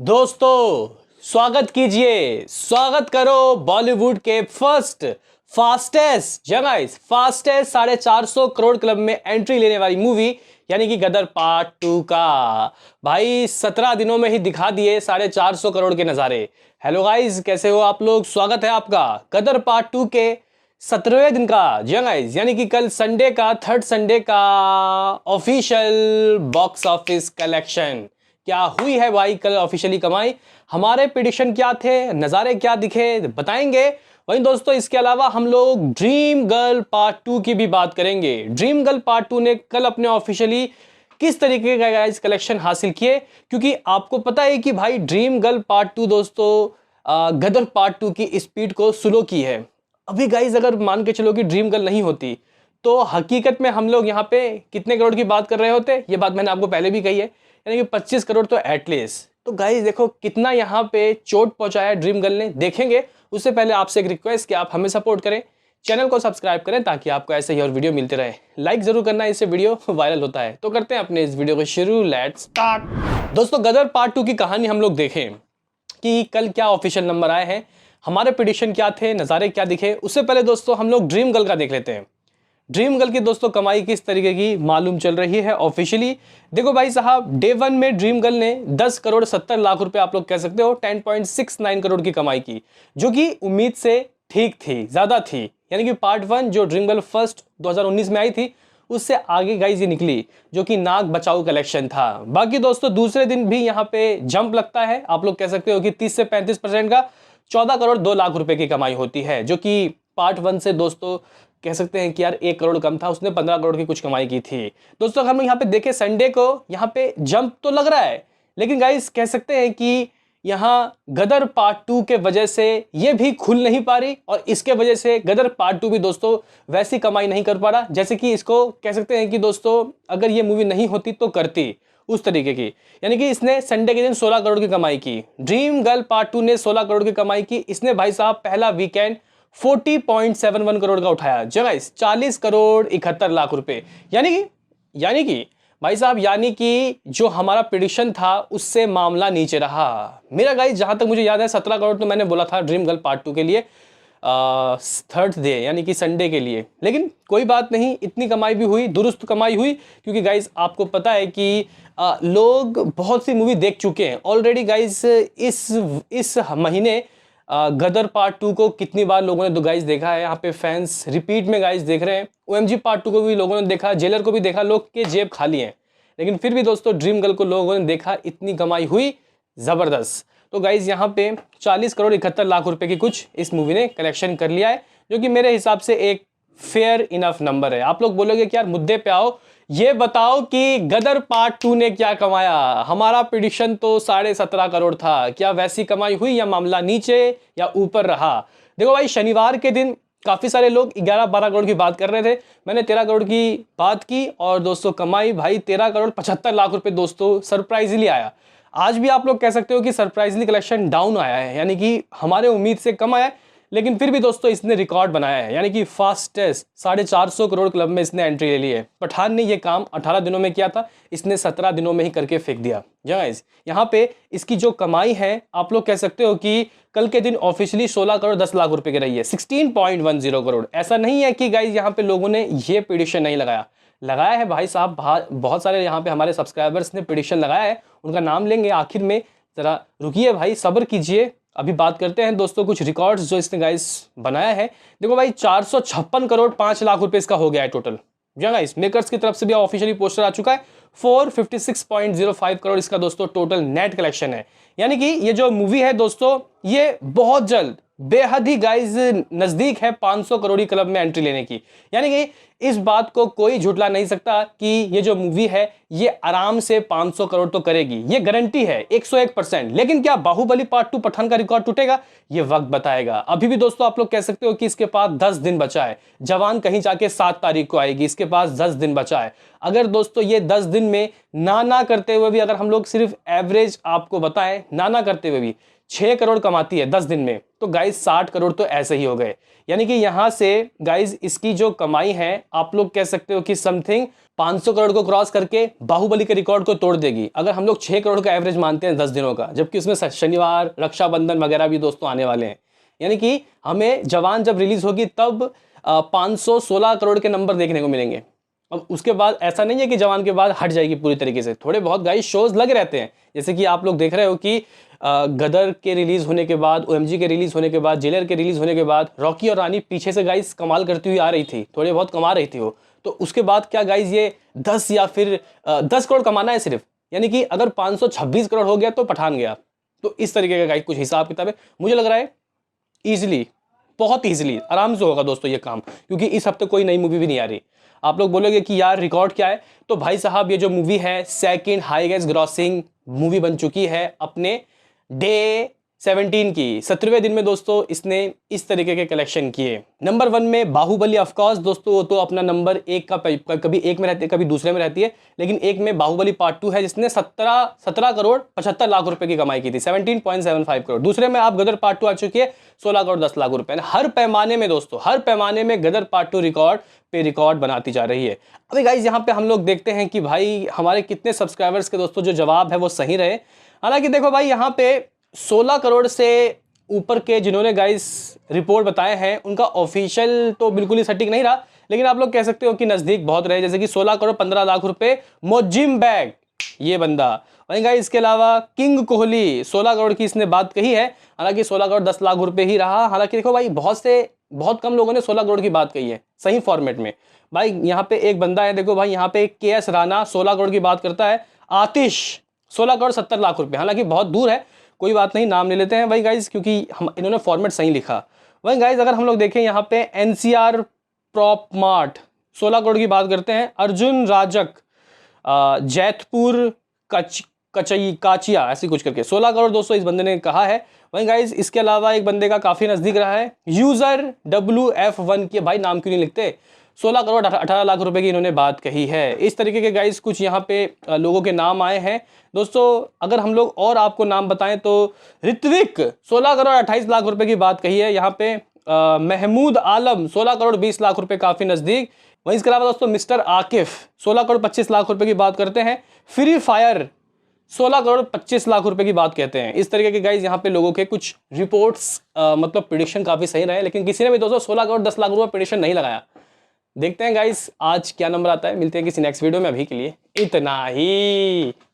दोस्तों स्वागत कीजिए, स्वागत करो बॉलीवुड के फास्टेस्ट 450 करोड़ क्लब में एंट्री लेने वाली मूवी यानी कि गदर पार्ट 2 का। भाई 17 दिनों में ही दिखा दिए 450 करोड़ के नजारे। हेलो गाइस, कैसे हो आप लोग? स्वागत है आपका गदर पार्ट 2 के 17वें दिन का गाइस, यानी कि कल संडे का, थर्ड संडे का ऑफिशियल बॉक्स ऑफिस कलेक्शन क्या हुई है भाई। कल ऑफिशियली कमाई, हमारे प्रेडिक्शन क्या थे, नज़ारे क्या दिखे, बताएंगे। वहीं दोस्तों इसके अलावा हम लोग ड्रीम गर्ल पार्ट 2 की भी बात करेंगे। ड्रीम गर्ल पार्ट 2 ने कल अपने ऑफिशियली किस तरीके का गाइस कलेक्शन हासिल किए, क्योंकि आपको पता है कि भाई ड्रीम गर्ल पार्ट 2 दोस्तों गदर पार्ट 2 की स्पीड को स्लो की है। अभी गाइस अगर मान के चलो कि ड्रीम गर्ल नहीं होती तो हकीकत में हम लोग यहाँ पे कितने करोड़ की बात कर रहे होते, ये बात मैंने आपको पहले भी कही है, यानी कि 25 करोड़ तो एटलीस्ट। तो गाइस देखो कितना यहाँ पे चोट पहुंचाया ड्रीम गर्ल ने, देखेंगे। उससे पहले आपसे एक रिक्वेस्ट कि आप हमें सपोर्ट करें, चैनल को सब्सक्राइब करें ताकि आपको ऐसे ही और वीडियो मिलते रहे। लाइक जरूर करना, इससे वीडियो वायरल होता है। तो करते हैं अपने इस वीडियो को शुरू, लेट्स स्टार्ट। दोस्तों गदर पार्ट 2 की कहानी हम लोग देखें कि कल क्या ऑफिशियल नंबर आए हैं, हमारे प्रेडिक्शन क्या थे, नज़ारे क्या दिखे। उससे पहले दोस्तों हम लोग ड्रीम गर्ल का देख लेते हैं। ड्रीम गर्ल की दोस्तों कमाई किस तरीके की मालूम चल रही है ऑफिशियली। देखो भाई साहब, डे 1 में ड्रीम गर्ल ने 10 करोड़ 70 लाख रुपए, आप लोग कह सकते हो 10.69 करोड़ की कमाई की, जो कि उम्मीद से ठीक थी, ज्यादा थी। यानी कि पार्ट 1 जो ड्रीम गर्ल फर्स्ट 2019 में आई थी उससे आगे गाइज ये निकली, जो कि नाक बचाओ कलेक्शन था। बाकी दोस्तों दूसरे दिन भी यहाँ पे जंप लगता है, आप लोग कह सकते हो कि 30 से 35% का 14 करोड़ 2 लाख रुपए की कमाई होती है, जो कि पार्ट 1 से दोस्तों कह सकते हैं कि यार 1 करोड़ कम था, उसने 15 करोड़ की कुछ कमाई की थी। दोस्तों हम यहाँ पे देखें संडे को, यहाँ पे जंप तो लग रहा है, लेकिन गाइस कह सकते हैं कि यहाँ गदर पार्ट 2 के वजह से ये भी खुल नहीं पा रही, और इसके वजह से गदर पार्ट 2 भी दोस्तों वैसी कमाई नहीं कर पा रहा जैसे कि इसको कह सकते हैं कि दोस्तों अगर ये मूवी नहीं होती तो करती उस तरीके की। यानी कि इसने संडे के दिन 16 करोड़ की कमाई की, ड्रीम गर्ल पार्ट 2 ने 16 करोड़ की कमाई की। इसने भाई साहब पहला वीकेंड 40.71 करोड़ का उठाया, गाइस 40 करोड़ 71 लाख रुपए। यानी कि भाई साहब, यानी कि जो हमारा प्रेडिक्शन था उससे मामला नीचे रहा मेरा। गाइस जहां तक मुझे याद है 17 करोड़ तो मैंने बोला था ड्रीम गर्ल पार्ट 2 के लिए थर्ड डे यानी कि संडे के लिए, लेकिन कोई बात नहीं, इतनी कमाई भी हुई, दुरुस्त कमाई हुई। क्योंकि गाइस आपको पता है कि लोग बहुत सी मूवी देख चुके हैं ऑलरेडी। गाइस इस महीने गदर पार्ट 2 को कितनी बार लोगों ने तो गाइस देखा है, यहाँ पे फैंस रिपीट में गाइस देख रहे हैं। ओएमजी पार्ट 2 को भी लोगों ने देखा, जेलर को भी देखा, लोग के जेब खाली हैं, लेकिन फिर भी दोस्तों ड्रीम गर्ल को लोगों ने देखा, इतनी कमाई हुई जबरदस्त। तो गाइस यहाँ पे 40 करोड़ 71 लाख रुपए की कुछ इस मूवी ने कलेक्शन कर लिया है, जो कि मेरे हिसाब से एक फेयर इनफ नंबर है। आप लोग बोलोगे कि यार मुद्दे पे आओ, ये बताओ कि गदर पार्ट 2 ने क्या कमाया। हमारा प्रेडिक्शन तो 17.5 करोड़ था, क्या वैसी कमाई हुई या मामला नीचे या ऊपर रहा? देखो भाई शनिवार के दिन काफी सारे लोग 11-12 करोड़ की बात कर रहे थे, मैंने 13 करोड़ की बात की, और दोस्तों कमाई भाई 13 करोड़ 75 लाख रुपए दोस्तों सरप्राइजली आया। आज भी आप लोग कह सकते हो कि सरप्राइजली कलेक्शन डाउन आया है, यानी कि हमारे उम्मीद से कम आया है, लेकिन फिर भी दोस्तों इसने रिकॉर्ड बनाया है, यानी कि फास्टेस्ट 450 करोड़ क्लब में इसने एंट्री ले ली है। पठान ने ये काम 18 दिनों में किया था, इसने 17 दिनों में ही करके फेंक दिया। गाइस यहाँ पे इसकी जो कमाई है आप लोग कह सकते हो कि कल के दिन ऑफिशियली 16 करोड़ 10 लाख रुपए की रही है, 16.10 करोड़। ऐसा नहीं है कि गाइस यहाँ पे लोगों ने ये प्रेडिक्शन नहीं लगाया है भाई साहब, बहुत सारे यहाँ पे हमारे सब्सक्राइबर्स ने प्रेडिक्शन लगाया है, उनका नाम लेंगे आखिर में, जरा रुकिए भाई, सब्र कीजिए। अभी बात करते हैं दोस्तों कुछ रिकॉर्ड्स जो इसने गाइस बनाया है। देखो भाई 456 करोड़ 5 लाख रुपए इसका हो गया है टोटल। गाइस मेकर्स की तरफ से भी ऑफिशियली पोस्टर आ चुका है, 456.05 करोड़ इसका दोस्तों टोटल नेट कलेक्शन है। यानी कि ये जो मूवी है दोस्तों ये बहुत जल्द बेहद ही गाइस नजदीक है 500 करोड़ क्लब में एंट्री लेने की। यानी कि इस बात को कोई झुठला नहीं सकता कि ये जो मूवी है ये आराम से 500 करोड़ तो करेगी, ये गारंटी है 101%। लेकिन क्या बाहुबली पार्ट 2 पठान का रिकॉर्ड टूटेगा, ये वक्त बताएगा। अभी भी दोस्तों आप लोग कह सकते हो कि इसके पास 10 दिन बचा है, जवान कहीं जाके 7 तारीख को आएगी, इसके पास 10 दिन बचा है। अगर दोस्तों ये 10 दिन में ना करते हुए भी, अगर हम लोग सिर्फ एवरेज आपको बताएं, ना करते हुए भी 6 करोड़ कमाती है 10 दिन में, तो गाइज 60 करोड़ तो ऐसे ही हो गए। यानी कि यहां से गाइज इसकी जो कमाई है आप लोग कह सकते हो कि समथिंग 500 करोड़ को क्रॉस करके बाहुबली के रिकॉर्ड को तोड़ देगी, अगर हम लोग 6 करोड़ का एवरेज मानते हैं 10 दिनों का, जबकि उसमें शनिवार, रक्षाबंधन वगैरह भी दोस्तों आने वाले हैं। यानी कि हमें जवान जब रिलीज होगी तब 516 करोड़ के नंबर देखने को मिलेंगे। अब उसके बाद ऐसा नहीं है कि जवान के बाद हट जाएगी पूरी तरीके से, थोड़े बहुत गाइस शोज लग रहते हैं, जैसे कि आप लोग देख रहे हो कि गदर के रिलीज होने के बाद, ओएमजी के रिलीज होने के बाद, जेलर के रिलीज होने के बाद रॉकी और रानी पीछे से गाइस कमाल करती हुई आ रही थी, थोड़े बहुत कमा रही थी वो, तो उसके बाद क्या गाइस ये 10 या फिर 10 करोड़ कमाना है सिर्फ, यानी कि अगर 526 करोड़ हो गया तो पठान गया। तो इस तरीके का गाइस कुछ हिसाब किताब है, मुझे लग रहा है ईजिली, बहुत ईजिली, आराम से होगा दोस्तों ये काम, क्योंकि इस हफ्ते कोई नई मूवी भी नहीं आ रही। आप लोग बोलोगे कि यार रिकॉर्ड क्या है, तो भाई साहब ये जो मूवी है सेकंड हाईएस्ट ग्रॉसिंग मूवी बन चुकी है अपने डे 17 की 17वें दिन में दोस्तों इसने इस तरीके के कलेक्शन किए। नंबर 1 में बाहुबली, ऑफ कोर्स दोस्तों वो तो अपना नंबर 1 का कभी एक में रहती है कभी दूसरे में रहती है, लेकिन एक में बाहुबली पार्ट 2 है जिसने 17 करोड़ 75 लाख रुपए की कमाई की थी, 17.75 करोड़। दूसरे में आप गदर पार्ट 2 आ चुकी है 16 करोड़ 10 लाख रुपए। हर पैमाने में दोस्तों, हर पैमाने में गदर पार्ट 2 रिकॉर्ड पे रिकॉर्ड बनाती जा रही है। अभी गाइज यहाँ पे हम लोग देखते हैं कि भाई हमारे कितने सब्सक्राइबर्स के दोस्तों जो जवाब है वो सही रहे। हालांकि देखो भाई यहाँ पे 16 करोड़ से ऊपर के जिन्होंने गाइस रिपोर्ट बताए हैं उनका ऑफिशियल तो बिल्कुल ही सटीक नहीं रहा, लेकिन आप लोग कह सकते हो कि नजदीक बहुत रहे, जैसे कि 16 करोड़ 15 लाख रुपए मोजिम बैग ये बंदा। वहीं गाइस इसके अलावा किंग कोहली 16 करोड़ की इसने बात कही है, हालांकि 16 करोड़ 10 लाख रुपए ही रहा। हालांकि देखो भाई बहुत कम लोगों ने 16 करोड़ की बात कही है सही फॉर्मेट में। भाई यहाँ पे एक बंदा है, देखो भाई यहाँ पे KS राणा 16 करोड़ की बात करता है, आतिश 16 करोड़ 70 लाख रुपए, हालांकि बहुत दूर है, कोई बात नहीं, नाम ले लेते हैं भाई गाइज क्योंकि हम इन्होंने फॉर्मेट सही लिखा। वहीं गाइज अगर हम लोग देखें यहाँ पे NCR प्रॉप मार्ट 16 करोड़ की बात करते हैं, अर्जुन राजक जैतपुर काचिया ऐसी कुछ करके 16 करोड़ दोस्तों इस बंदे ने कहा है। वहीं गाइज इसके अलावा एक बंदे का काफी नजदीक रहा है, यूजर WF1 के, भाई नाम क्यों नहीं लिखते, 16 करोड़ 18 लाख रुपए की इन्होंने बात कही है। इस तरीके के गाइस कुछ यहाँ पे लोगों के नाम आए हैं दोस्तों। अगर हम लोग और आपको नाम बताएं तो ऋत्विक 16 करोड़ 28 लाख रुपए की बात कही है यहाँ पे, महमूद आलम 16 करोड़ 20 लाख रुपए, काफी नजदीक। वहीं इसके अलावा दोस्तों मिस्टर आकिफ 16 करोड़ 25 लाख रुपए की बात करते हैं, फ्री फायर 16 करोड़ 25 लाख रुपए की बात कहते हैं। इस तरीके के गाइज यहाँ पे लोगों के कुछ रिपोर्ट्स मतलब प्रेडिक्शन काफी सही रहे, लेकिन किसी ने भी दोस्तों 16 करोड़ 10 लाख रुपए प्रेडिक्शन नहीं लगाया। देखते हैं गाइस आज क्या नंबर आता है, मिलते हैं किसी नेक्स्ट वीडियो में, अभी के लिए इतना ही।